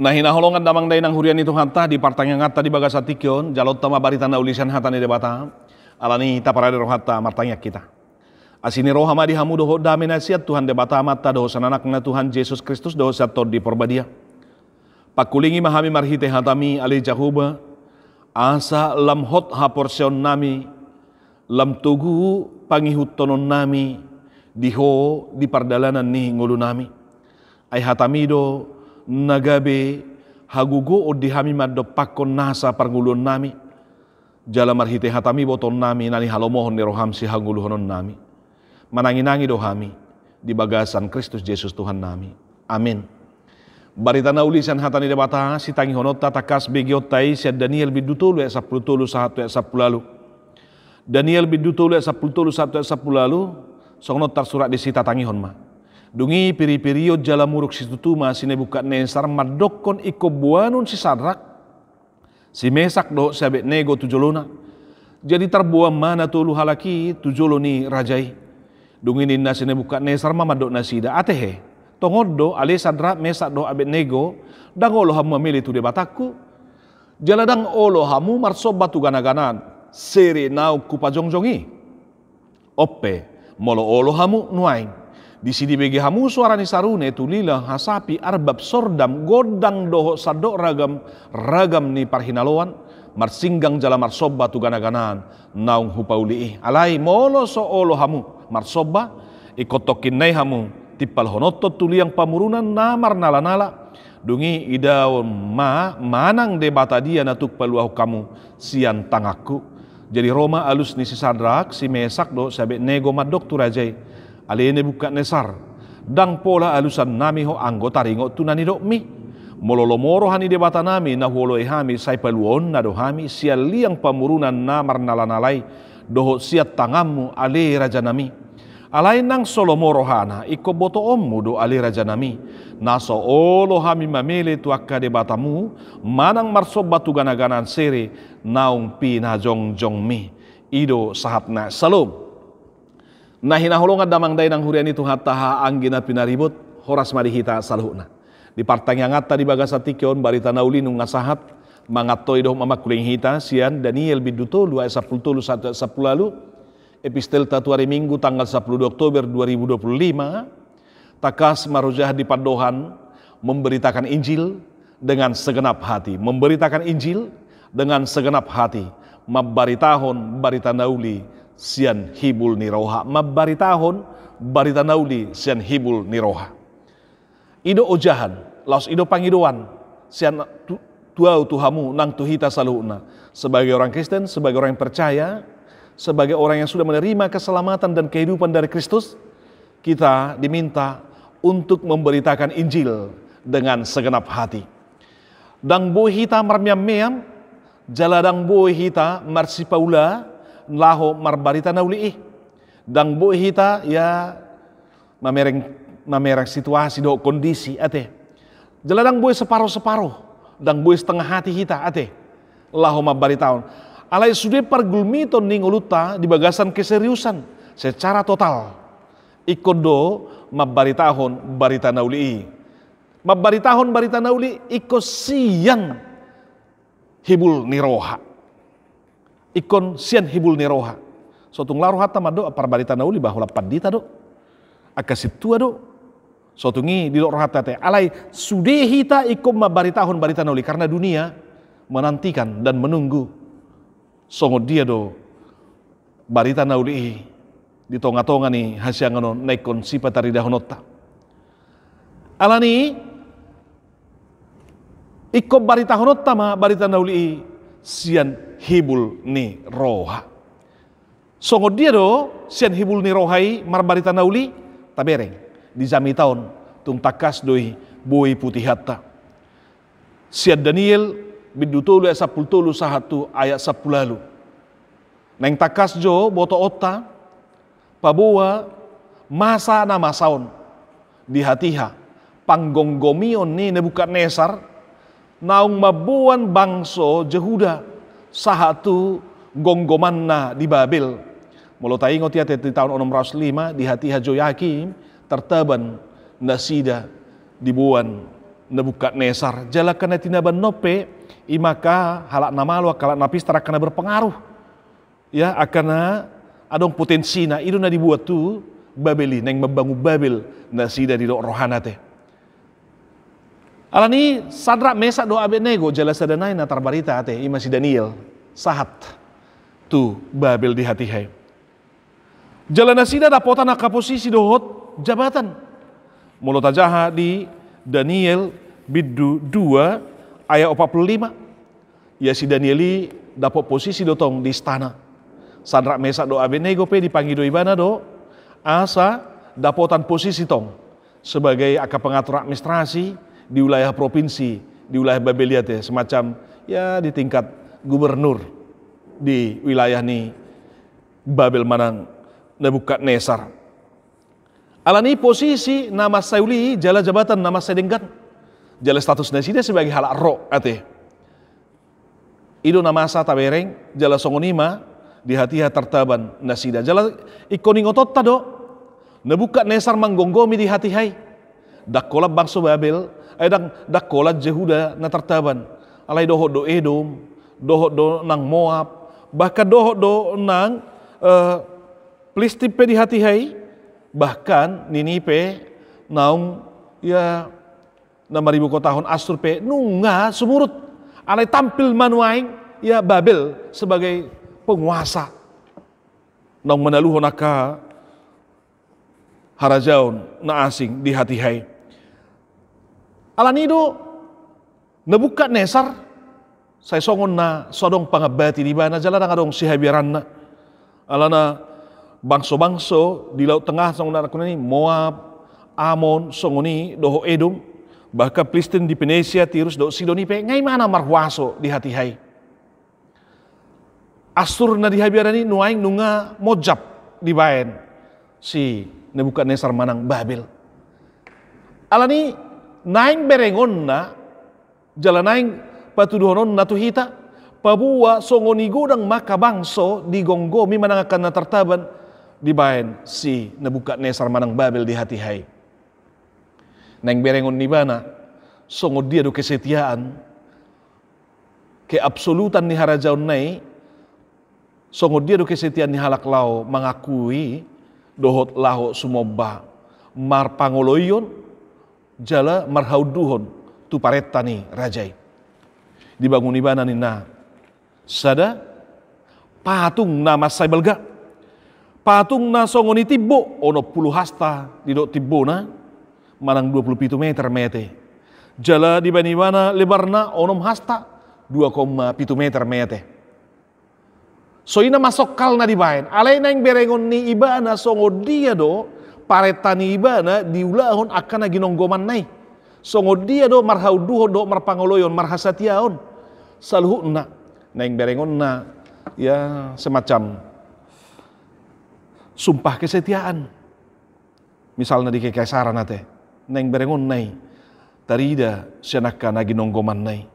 Nah hinaholongan damang day nang hurian itu hanta di partang ngata di bagasa tikyon jalot tama barita na ulisan hata ni debata alani ta parade roh hata martanya kita. Asini roh hama di hamu doho dame nasiat Tuhan debata mata doho sananak na Tuhan Yesus Kristus doho sator di porbadia. Pakulingi mahami marhite hatami ali jahuba asa lam hot ha porsion nami lam tugu pangihutonon nami diho di pardalanan ni ngulu nami. Ay hatamido nagabe hagugo o dihami maddo pakon nasa parngulun nami jala marhite hatami boton nami nani halomohon ni roham si hanguluhonon nami mananginangi dohami di bagasan Kristus Yesus Tuhan nami. Amin. Barita na ulisan hatani debata si tangi honota takas begiotai si Daniel bidutulu ya 10 satu ya 10 lalu. Daniel bidutulu ya 10 satu ya 10 lalu songnot tar surat di sita tangi honma. Dungi piri-pirio jala muruk si tutuma si Nebukadnesar madokon iko buanon si Sadrak si Mesak do si Abednego tujolona. Jadi terbuam mana tulu halaki tujolo ni rajai. Dungi ninna si Nebukadnesar mamadok nasida atehe. Tongodo ale Sadrak Mesak do Abednego dangolo hamu mamili tu debataku. Jala dang olo hamu marsoba tu gana-ganan sere nau kupajongjongi. Oppe molo olo hamu nuain. Di sini bagi hamu suara ni sarune tulila hasapi arbab sordam godang doho sadok ragam ni parhinaloan marsinggang jala marsoba tu gana-ganan naung hupauli alai molo so olo hamu marsoba ikotokin nai hamu tipal honoto tuliang pamurunan namar nala-nala dungi idaon manang debata dia natuk paluahu kamu sian tangaku. Jadi Roma alus ni si Sadrak si Mesak do si Abednego madok tu rajai ali Nebukadnesar dang pola alusan nami ho anggota ringo tunani do mi mololomoro hani debata nami na holo hami sai paluon na do hami sia liang pamurunan namar nalanalai doho siat tangamu ali raja nami alai nang solomoro hana iko boto ommu do ali raja nami naso olo hami mamele tu akka debatamu manang marsobatu gana-ganan sere naung pi na jong mi ido sahatna salom. Nah hinaholongan damang day nang hurian itu hataha anggina pinaribut horas marihita saluhna. Di partang yang ngata di bagasa tikyon barita nauli nung ngasahat mangatoy doh mamakuling hita sian Daniel bidutulu ayat 10 1 lalu epistel tatuari minggu tanggal 10 Oktober 2025 takas marujah di padohan memberitakan Injil dengan segenap hati. Memberitakan Injil dengan segenap hati. Mabaritahon barita nauli sian hibul niroha mabaritahon barita nauli sian hibul niroha ido ojahan laos ido pangidoan sian tuau tuhamu nang tuhita saluhna sebagai orang Kristen, sebagai orang yang percaya, sebagai orang yang sudah menerima keselamatan dan kehidupan dari Kristus, kita diminta untuk memberitakan Injil dengan segenap hati. Dang boy hita marmiam-miam jaladang boy hita marsipaula laho marbarita nauli dang boy hita ya mamereng situasi do kondisi ate jaladang boy separuh dang boy setengah hati hita ate laho mabaritaon alai sudah pargulmiton ning uluta di bagasan keseriusan secara total ikodo mabaritahon barita nauli mabaritahon barita nauli iko sian hibul niroha ikon sian hibul niroha sotung laro hatta mado apar barita nauli bahwa padita do akasitua do sotungi di roh hatta te alai sudehita ikom mabaritahon barita nauli karena dunia menantikan dan menunggu songo dia do barita nauli di tonga-tonga ni hasyangano naikon sipatari dahonota alani ikom barita honota ma barita nauli sian hibul ni roha. Songo dia do sian hibul ni rohai marbarita nauli tabereng di jami tahun tung takas doi boi putih hatta. Sian Daniel bidutulu ayat 10 sahatu ayat 10 lalu. Neng takas jo boto otta pabuwa masa na masaon di hatiha panggonggomion ni Nebukadnesar naung mabuan bangso Jehuda sahatu gonggomanna di Babel. Molo taingot ya di tahun 605 di hati Joyakim tertaban nasida dibuan Nebukadnesar jala kana tinaban nope imaka halak nama lu kalak napis tara kana berpengaruh ya akana adong potensi na itu na dibuat tu Babeli neng membangun Babel na sida di rohana teh. Alani Sadrak Mesak do Abednego jala sadanai na tarbarita teh ima si Daniel sahat tu Babel di hati hai. Jala nasida dapota na posisi dohot jabatan. Mulut ajaha di Daniel bidu 2 ayat 45. Ya si Danieli dapat posisi dotong di istana. Sadrak Mesak do Abednego pe dipanggil do ibana do asa dapotan posisi tong sebagai aka pengatur administrasi di wilayah provinsi di wilayah Babelia teh semacam ya di tingkat gubernur di wilayah ni Babel manang Nebukadnesar. Alani posisi nama Sauli jala jabatan nama sedenggan jala status nasida sebagai halak roh ate. Ido nama asa tabereng jala songonima di hati tertaban nasida jala ikoning otot tado Nebukadnesar manggonggomi di hati hai dakola bangsa Babel dakola Jehuda na tertaban alai dohot do Edom dohot do nang Moab bahkan dohot do nang Filistin pe di hati hai bahkan Ninipe naung ya 6.000 tahun Asur pe nunga sumurut alai tampil manuaing ya Babel sebagai penguasa nang menaluhon aka harajaun na asing di hati hai. Alanido Nebukadnesar saya songon na sodong pangabati di bana jalan ngadong si habiran na alana bangso-bangso di laut tengah songon na ni Moab, Amon, songoni doho Edom bahkan Filistin di Venesia, Tirus do Sidoni pe ngai mana marwaso di hati hai. Asur na dihabirani nuaing nunga mojab di baen si Nebukadnesar manang Babel. Alani naing berengon na jalan naing patuduhonon na tuhita pabuwa songoni godang maka bangso di gonggomi manang akan na tertaban di baen si Nebukadnesar manang Babel di hati hai. Naing berengon ni bana songo dia do kesetiaan keabsolutan ni harajaun nai songo dia do kesetiaan ni halak lau mengakui dohot laho sumoba mar pangoloyon jala marhauduhon tu paretani rajai dibangun ibana nina sada patung nama saibelga patung na songoni tibbo ono 10 hasta di dok tibbo na manang 27 meter mete jala dibani mana lebarna onom hasta 2,7 meter mete. So ina masuk kal na dibain. Alay na yung berengon ni ibana songo dia do paretani ibana diulahon akan na ginonggoman nay. Songo dia do marhauduho do marpangoloyon marhasatiaon. Saluhu na yung berengon na ya semacam sumpah kesetiaan. Misalnya di kekaisaran nate. Yung berengon nay tarida siyanaka na ginonggoman nay.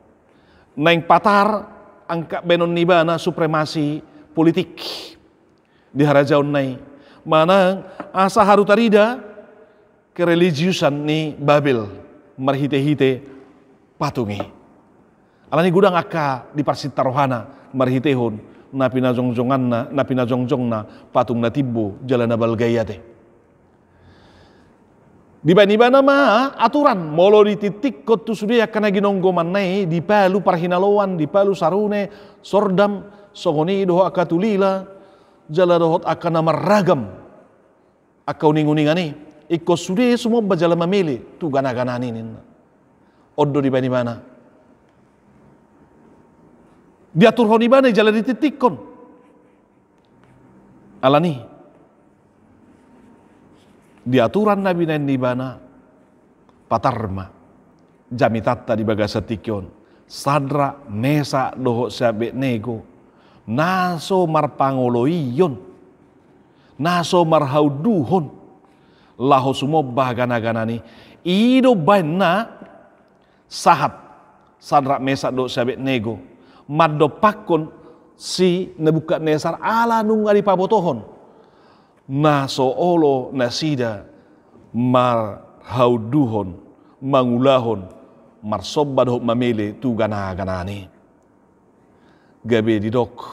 Yung patar angka benon ibana supremasi politik di harajaun nai mana asa haru tarida kereligiusan ni Babel marhite-hite patungi alani gudang aka di parsita rohana marhitehon na pinajongjongan na patung na tibbo jalan na balgayate di bani-bana ma aturan molo di titik kotu sudia kana ginonggoman nai di palu parhinaloan di palu sarune sordam songoni doho akatulila jala dohot akan nama ragam akau ninguningani ikut sudah semua berjala memilih tu gana-gana ini odo di mana diatur honi bana jala dititikon alani diaturan nabi di bana patarma jamitatta di bagasa tikyon Sadrak Mesak doho Abednego naso marpangoloiyon naso marhauduhon laho sumobah gana-ganani ido baina sahat Sadrak Mesak do Abednego madopakon si Nebukadnesar ala nunga di pabotohon naso olo nasida marhauduhon mangulahon marsobba doh mamele tu gana-ganani. Gabe didok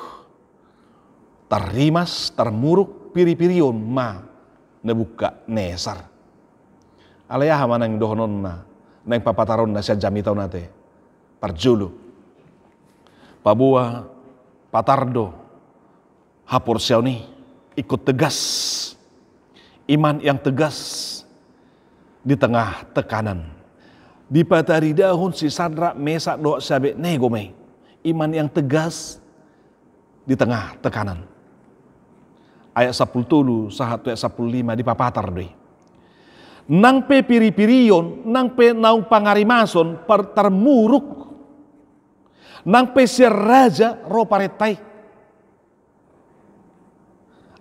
tarimas termuruk piri-pirion ma Nebukadnesar. Alaya hamanang dohonon na nang papataron na siya jamitaw nate parjulo pabua patardo hapor siyaw ni ikut tegas, iman yang tegas di tengah tekanan. Di patari dahun si Sadrak Mesak do Abednego may iman yang tegas di tengah tekanan. Ayat 10 sahat ayat 15 di papatar doi. Nang pe piri-pirion, nang pe naung pangarimason termuruk, nang pe si raja ro paretai.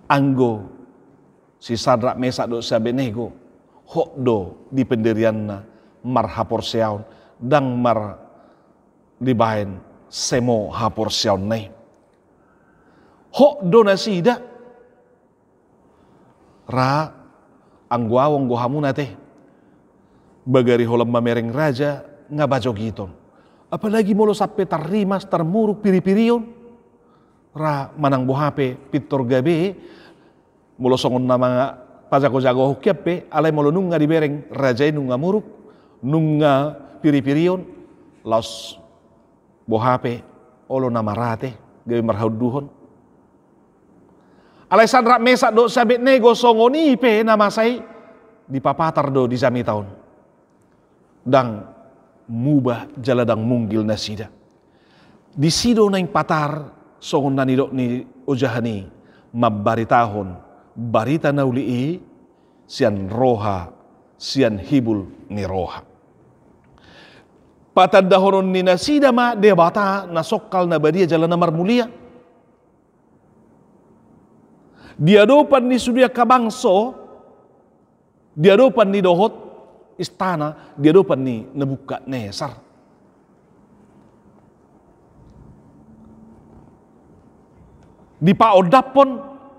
Anggo si Sadrak Mesak do Abednego hokdo di pendirian na mar hapor siaun dang mar dibahen semo hapor siaun nai. Hokdo na sida ra anggawang gohamu nate bagari holam mamereng raja ngabajo giton. Apalagi molo sape tarimas termuruk piri-pirion ra manang bohape pitor gabe molo songon nama pajago-jago hokiape alai molo nunga dibereng raja nunga muruk nunga piri-pirion laos bohape olo nama rate gabe marhauduhon. Alai Sadrak Mesak do Abednego songoni pe nama sai di papatar do di jami taon. Dang mubah jaladang munggil nasida. Di sido na patar songon nani do ni ojahani mabaritahon barita naulii sian roha sian hibul ni roha. Patadahonon ni nasida ma debata nasokal na badia jalan namar mulia. Diadopan ni Surya Kabangso, diadopan ni dohot istana, diadopan ni Nebukadnesar. Di paodapon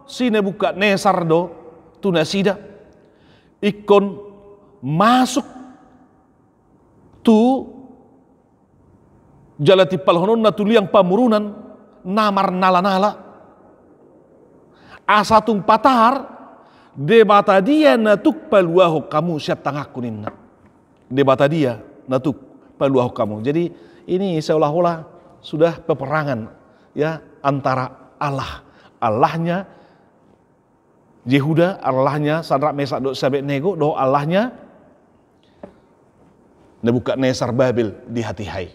si Nebukadnesar do tunasida ikon masuk tu jalati palhonon na tuliang pamurunan namar nala-nala. Asatung patar debata dia natuk paluaho kamu siap tangakunin debata dia natuk paluaho kamu. Jadi ini seolah-olah sudah peperangan ya antara Allahnya Yehuda, Allahnya Sadrak Mesak do Abednego, do Allahnya Nebukadnesar Babil di hati hai.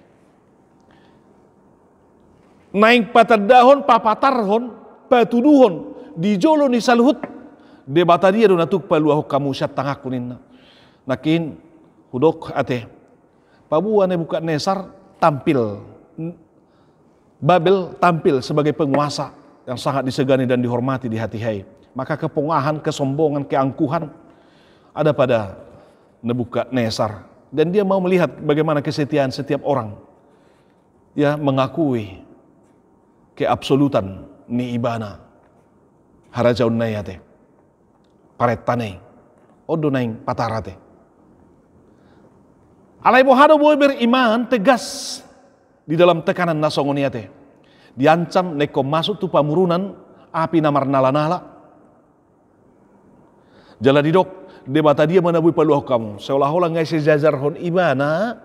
Naing patadahon papatarhon patuduhon di jolo ni saluhut debata dia do natuk paluaho kamu syat tangakunin nakin hudok ate pabua Nebukadnesar tampil Babel tampil sebagai penguasa yang sangat disegani dan dihormati di hati hai. Maka kepongahan, kesombongan, keangkuhan ada pada Nebukadnesar dan dia mau melihat bagaimana kesetiaan setiap orang ya mengakui keabsolutan ni ibana harajaun nayate paretane odo naing patarate. Alai bohado boy beriman tegas di dalam tekanan nasongoniate. Diancam neko masuk tu pamurunan api namar nala-nala. Jala didok debata dia manabui paluah kamu. Seolah-olah ngai sejajar hon ibana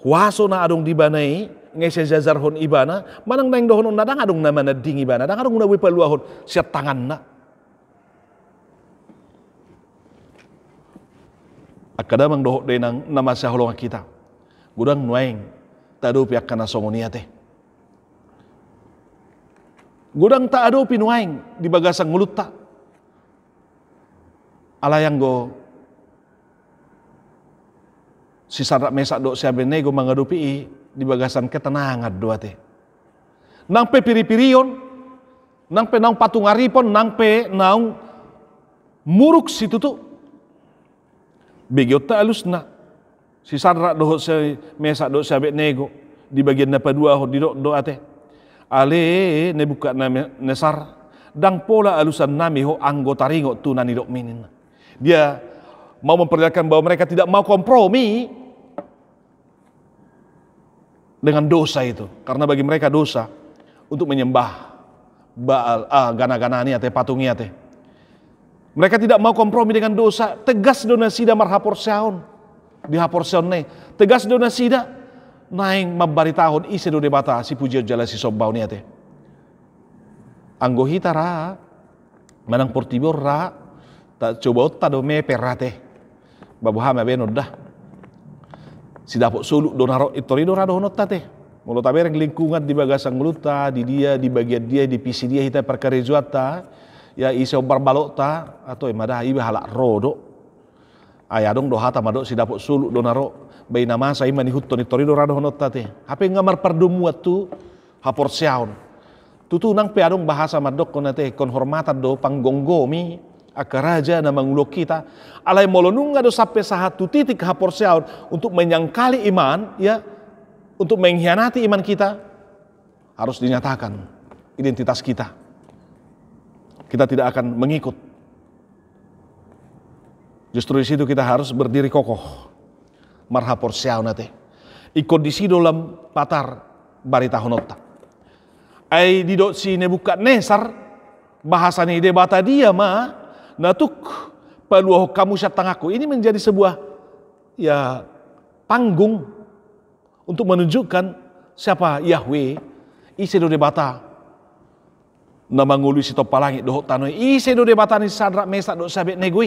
huaso na adong dibanai ngai sejajar hon ibana manang naing dohon nadang adong nama na ding ibana dang adong nabui paluah hon siat tangan na. Akadamang dohok denang nama saholong kita. Gudang nuaing tado piak kana songoniate. Gudang tak ado pinuaing di bagasang mulut tak. Alayang go si Sadrak Mesak do Abednego mengadupi di bagasan ketenangan doa te. Nang pe piri-pirion, nang pe naung patungaripon, nang pe naung muruk situ tu. Begitu alus na si Sadrak do Mesak do Abednego di bagian napa dua di doa te. Ale Nebukadnesar dang pola alusan nami ho anggota ringo tu nani dok minin. Dia mau memperlihatkan bahwa mereka tidak mau kompromi. dengan dosa itu. Karena bagi mereka dosa untuk menyembah Baal, gana-ganani ate patungi ate. Mereka tidak mau kompromi dengan dosa. Tegas donasida marhapor seon. Di hapor seon ne. Tegas donasida naing mabari tahun isi do debata si puji jala si sobbau ni ate. Anggo hita ra manang portibor ra tak coba otta do me perate. Babu hama benod dah. Si dapok suluk donaro itorido ra do honot tate. Mulut tabereng lingkungan di bagasang mulutta, di dia, di bagian dia, di pisi dia hita perkarejuata, ya iso barbalota atau emada iba halak rodo. Ayadong dohata madok si dapok suluk donaro bayi nama sa iman ihutton itorido ra do honot tate. Hape ngamar pardumuat tu hapor siaon. Tutu nang pe adong bahasa madok konate konhormatan do panggonggomi akaraja na mangulok kita alai molonunga do sampai satu titik hapor siaon untuk menyangkali iman ya, untuk mengkhianati iman kita harus dinyatakan identitas kita. Kita tidak akan mengikut. Justru di situ kita harus berdiri kokoh. Marhapor siaon nate. Ikut di situ dalam patar barita honota. Ai didot si Nebukadnesar bahasa ni debata dia ma natuk peluah kamu syatangku. Ini menjadi sebuah ya panggung untuk menunjukkan siapa Yahweh. Ise do debata na mangului si topalangit dohok tanoi. Ise do debata ni Sadrak Mesak do Abednego.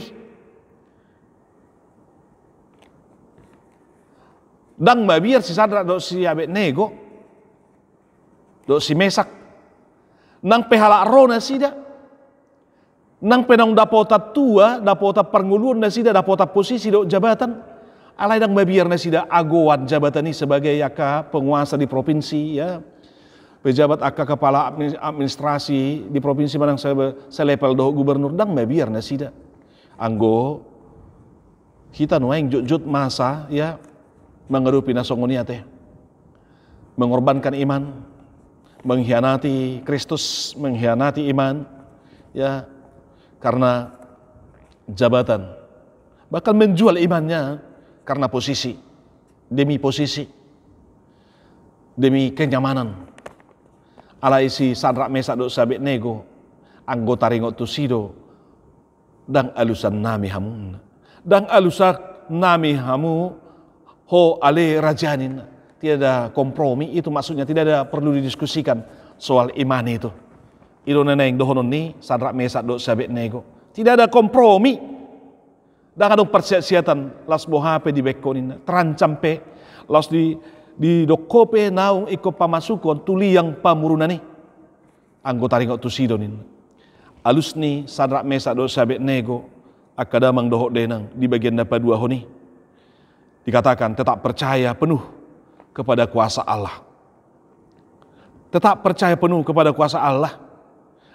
Dang mabiar si Sadrak do si Abednego do si Mesak nang pehala rona sida nang penang dapota tua dapota pernguluan na sida dapota posisi do jabatan alai dang mabiar na sida agoan jabatan ini sebagai aka penguasa di provinsi ya, pejabat aka kepala administrasi di provinsi manang selepel do gubernur dang mabiar na sida anggo kita nuaing jut masa ya mengerupi nasongoni ate mengorbankan iman, mengkhianati Kristus, mengkhianati iman ya karena jabatan, bahkan menjual imannya karena posisi, demi posisi, demi kenyamanan. Ala isi Sadrak Mesak do Abednego anggota ringot tusido dang alusan nami hamun, dang alusan nami hamu ho ale rajanin. Tidak ada kompromi, itu maksudnya tidak ada perlu didiskusikan soal iman itu. Ilo neneng dohonon ni Sadrak Mesak do Abednego. Tidak ada kompromi. Dan ada persiatan las bohape di bekonin terancam pe las di dokope naung iko pamasukon tuli yang pamurunani anggota ringot tusidonin. Alus ni Sadrak Mesak do Abednego akadamang dohok denang di bagian dapa dua honi. Dikatakan tetap percaya penuh kepada kuasa Allah. Tetap percaya penuh kepada kuasa Allah.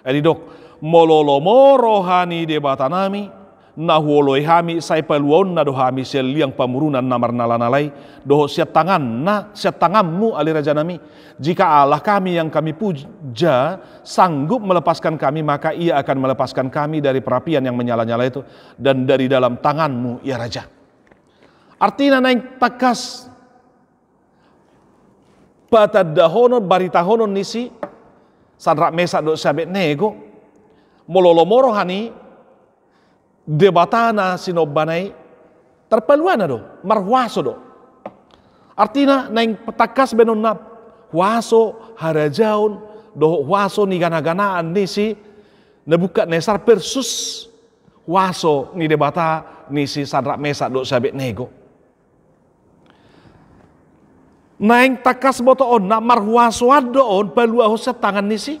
Jadi dok, mololomo rohani debatanami, nahuoloi hami sai peluon na dohami seliang pamurunan namar nalanalai, doho siat tangan na siat tanganmu ali raja nami. Jika Allah kami yang kami puja sanggup melepaskan kami, maka ia akan melepaskan kami dari perapian yang menyala-nyala itu dan dari dalam tanganmu ya raja. Artinya naik takas patadahonon baritahonon nisi Sadrak Mesak do Abednego mololomoro hani debatana sinobanai terpeluana do marwaso do. Artinya naik takas benon na waso harajaun do waso ni gana-ganaan nisi Nebukadnesar versus waso ni debata nisi Sadrak Mesak do Abednego. Naing takas botoon na marhuaswad doon paluaho sa tangan nisi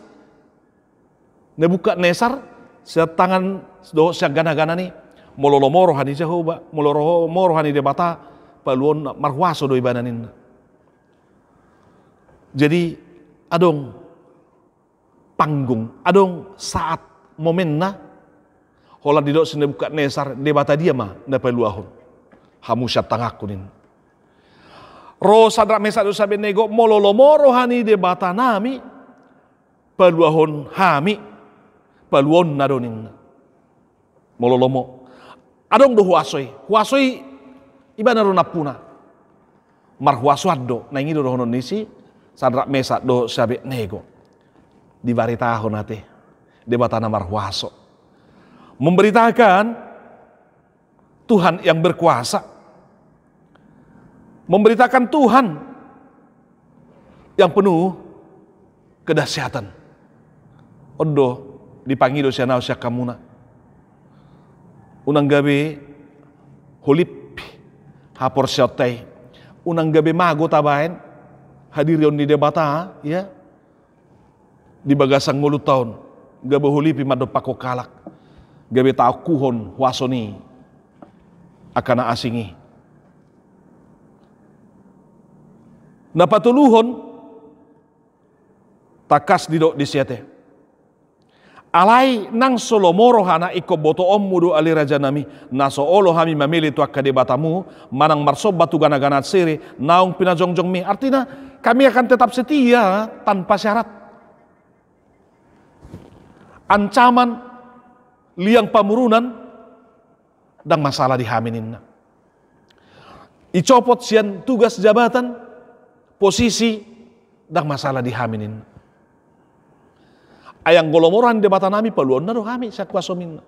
Nebukadnesar sa tangan do sa gana-gana ni mololomoro hani Jehovah mololomoro hani debata paluon marhuaso do ibananin. Jadi adong panggung, adong saat momen na hola di do sa Nebukadnesar debata dia ma na paluahon hamusya tangakunin. Ro Sadrak Mesak do Abednego mololomoro hani debata nami paluahon hami paluon nadonin mololomo adong do huasoi iba naro napuna marhuasuado na ingido do honon nisi Sadrak Mesak do Abednego di baritahon nate debatana marhuaso memberitakan Tuhan yang berkuasa, memberitakan Tuhan yang penuh kedahsyatan. Odo dipanggil do sianau sia kamuna unang gabi holip hapor siotay unang gabi mago tabain hadirion di debata ya di bagasang ngulu tahun gabi holipi mado pako kalak gabi tau kuhon wasoni akana asingi napatuluhon takas didok di siate alai nang solomoro hana iko boto mudu ali raja nami naso olo hami memilih tu akadebatamu manang marsob batu gana-gana siri naung pinajongjong mi artinya kami akan tetap setia tanpa syarat. Ancaman liang pamurunan dan masalah dihaminin. Icopot sian tugas jabatan posisi dan masalah dihaminin. Ayang golomoran debatan nami paluon na do kami sa kwasomin.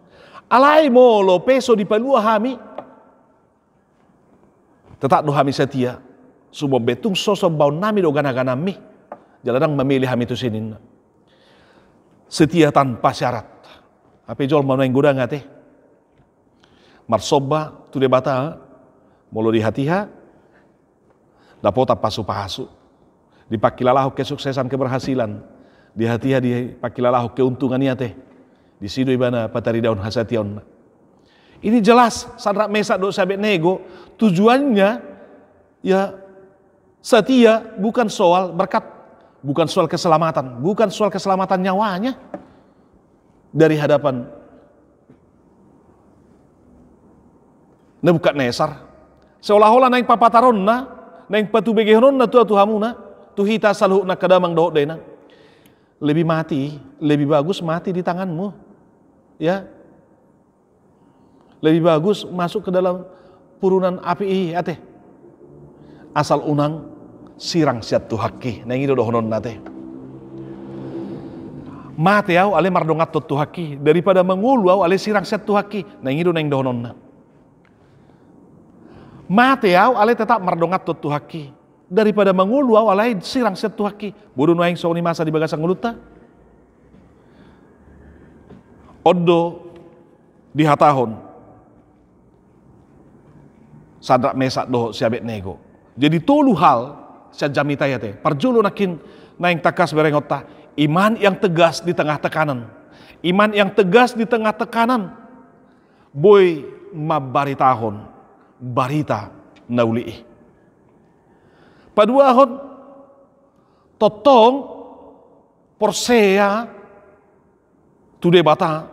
Alay mo lo peso di palua kami. Tetap do kami setia. Subo betung sosok bau nami do gana-gana mi. Jaladang memilih kami tu sinin. Setia tanpa syarat. Apa jol mau neng gudang ate. Marsoba tu debata molo di hatiha. Dapota pasu-pasu. Dipakilalahu kesuksesan keberhasilan. Di hatiha dipakilalahu keuntungan niate. Di sido ibana patari daun hasation. Ini jelas Sadrak Mesak do Abednego tujuannya ya setia bukan soal berkat, bukan soal keselamatan, bukan soal keselamatan nyawanya dari hadapan Nebukadnezar. Seolah-olah naik papataronna, naik patu begehonna tu hamuna, tu hita salhuna kadamang doh dena. Lebih mati, lebih bagus mati di tanganmu. Ya. Lebih bagus masuk ke dalam purunan api ate. Asal unang sirang siat tu haki. Nang itu dohonon nate. Mati au ale mardongat tu haki daripada mengulu au ale sirang siat tu haki. Nang itu nang dohonon na. Mati au ale tetap mardongat tu haki daripada mengulu au ale sirang siat tu haki. Bodoh noeng soni masa di bagasang nguluta. Odo di hatahon Sadrak Mesak do Abednego. Jadi tolu hal sa jamita ya teh. Parjulo nakin naing takas berengota. Iman yang tegas di tengah tekanan. Iman yang tegas di tengah tekanan. Boy mabaritahon barita nauli. Paduahon totong porsea tu debata.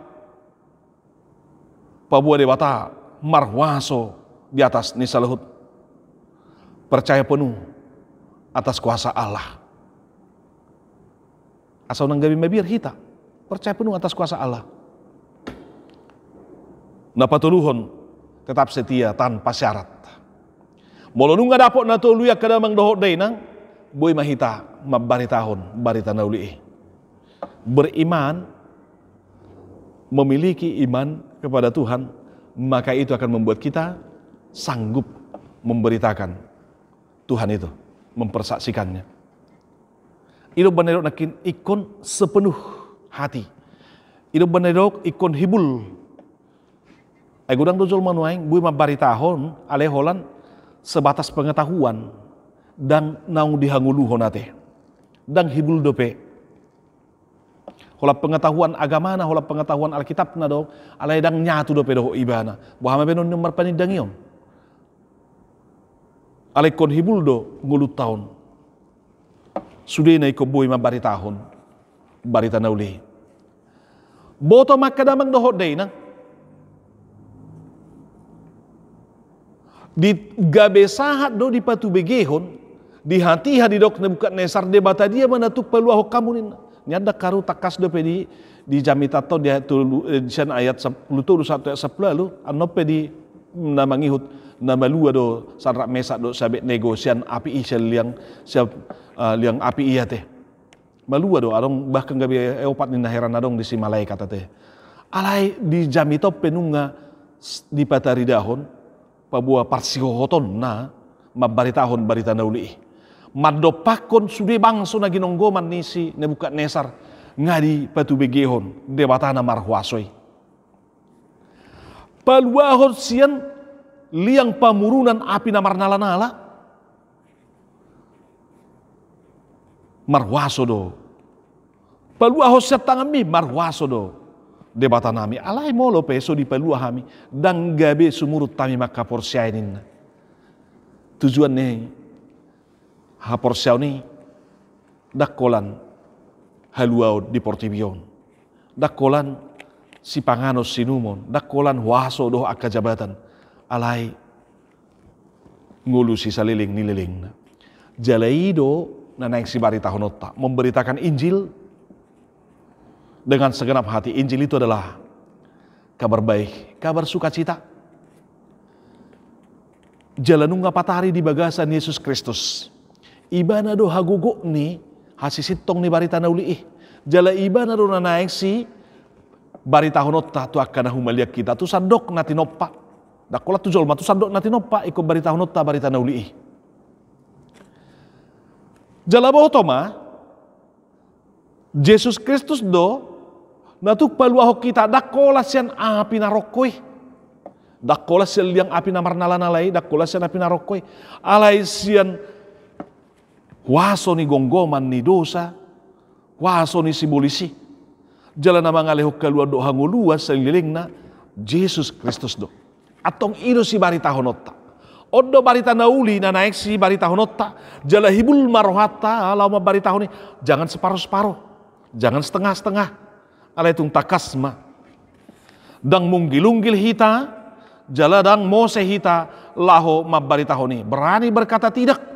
Pabua debata marwaso di atas nisaluhut. Percaya penuh atas kuasa Allah. Asal nang gabi mabir hita. Percaya penuh atas kuasa Allah. Napatuluhon tetap setia tanpa syarat. Molo nunga dapot na tuluya kadamang dohot day nang boy mahita mabaritahon barita nauli. Beriman, memiliki iman kepada Tuhan, maka itu akan membuat kita sanggup memberitakan Tuhan itu, mempersaksikannya. Hidup benedok nakin ikon sepenuh hati. Hidup benedok ikon hibul. Ay gudang dojol manuaing bui mabaritahon aleholan sebatas pengetahuan dan naung dihanguluhon ate. Dan hibul dope. Hola pengetahuan agama na, hola pengetahuan Alkitab na do, alay dang nyatu dope do ibana. Bahama benon yung marpanidang yon. Alay kon hibul do ngulut taon. Sudah na iko boy mabaritahon. Barita na uli. Boto makadamang dohot day na. Di gabe sahat do di patu begehon. Di hati hadi dok Nebukadnezar debata dia manatuk peluah kamunin. Nyada karu takas do pedi di jamita to dia tu ayat 10 1 ayat 10 lalu anope di na mangihut na malua do sanrak mesak do sabit negosian api isel liang api iya teh. Malua do adong bahkan gabi opat ni heran adong di si malaikat teh. Alai di jam itu penunga di patari dahon pabua parsihohoton na mabaritahon barita nauli. Madopakon sude bangso na ginonggoman ni si Nebukadnesar ngadi patu begehon debatana marhuasoi. Paluahon sian liang pamurunan api na marnala-nala marhuaso do. Paluahon siat tangami marhuaso do. Debatanami alai molo peso di paluahami dan gabe sumurut tami maka porsiainin. Tujuan nih haporsiau ni dakolan haluau di Portibion, dakolan si panganos sinumon, dakolan waso doh akka jabatan alai ngulu si saliling nililing jalaido na naik si barita honota memberitakan Injil dengan segenap hati. Injil itu adalah kabar baik, kabar sukacita. Jalanunga patari di bagasan Yesus Kristus. Ibana do hagugo ni hasisitong ni barita nauli jala ibana do na naik si barita honota tu akan humaliak kita tu sandok na tinoppa dakola tu jolma tu sandok na tinoppa iko barita honota barita nauli jala botoma Yesus Kristus do natuk paluaho kita dakola sian api narokoi dakola sian liang api namarnala-nalai dakola sian api narokoi alai sian waso ni gonggoman ni dosa, waso ni simbolisi. Jalan nama ngaleho kalua do hangulua seliling na Jesus Kristus do. Atong ino si barita honota. Odo barita nauli na naik si barita honota. Jala hibul marohata lama barita honi. Jangan separuh-separuh. Jangan setengah-setengah. Alai tung takasma. Dang munggil-unggil hita. Jala dang mose hita laho mabarita honi. Berani berkata tidak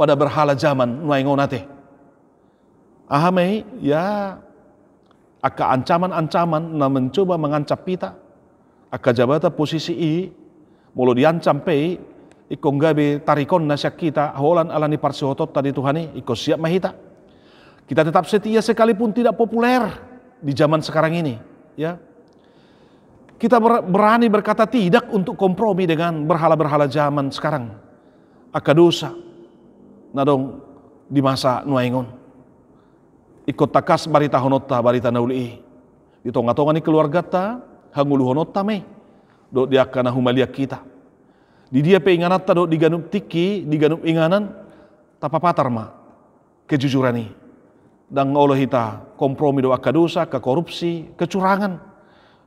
pada berhala zaman nuaingon nate. Ahamai ya aka ancaman-ancaman na mencoba mengancam kita. Aka jabata posisi mulu diancam pe ikong gabe tarikon na siya kita holan alani parsihotot tadi Tuhani iko siap mahita. Kita tetap setia sekalipun tidak populer di zaman sekarang ini, ya. Kita berani berkata tidak untuk kompromi dengan berhala-berhala zaman sekarang. Aka dosa nadong di masa nuaingon ikut takas barita honota barita nauli di tonga-tonga ni keluarga ta hangulu honota me do dia kana humaliak kita di dia pe inganat ta do diganup tiki diganup inganan tapapatar ma kejujuran ni dang Allah hita kompromi do aka dosa ke korupsi kecurangan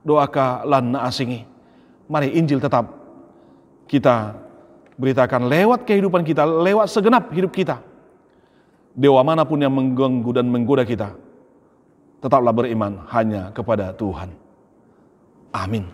do aka lan na asingi. Mari Injil tetap kita beritakan lewat kehidupan kita, lewat segenap hidup kita. Dewa manapun yang mengganggu dan menggoda kita, tetaplah beriman hanya kepada Tuhan. Amin.